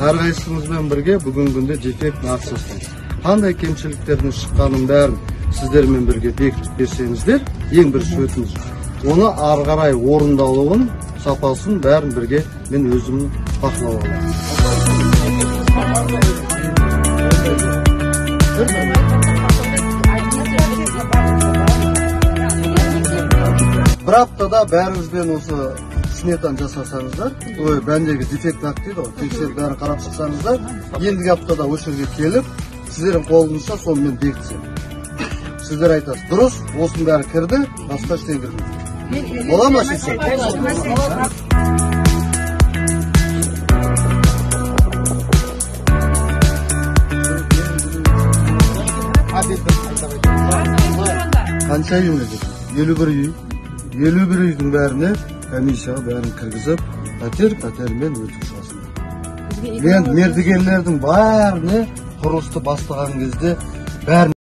ар кайсыңызбен бирге бүгүнкү күндө дефект акциясындайбыз. Кандай кемчиликтердин чыкканын баарын сиздер менен бирге бекитип берсеңиздер, эң биринчи өтүнүш. Оны ары карай орундалуун, сапасын баарын бирге мен өзүм бакылап алам. Bir haftada баарыңызбен осы сметаны жасасаңыздар, бәндегі дефект акт дейді ғой, тексеріп бәрін қарап шықсаңыздар, ендігі аптада осы жерге келіп, сіздердің қолыңызша сонымен бекітсем. Сіздер айтасыз, дұрыс, осының бәрі кірді, басқа ештеңе кірмейді. Бола ма шешім? Қанша үй өңдеді? 51 үй. 51 үйдің бәріне комиссияға бәрін кіргізіп, пәтермен өтіп шығасың. Мен мердігерлердің бәріне құрылысты бастаған кезде бәрін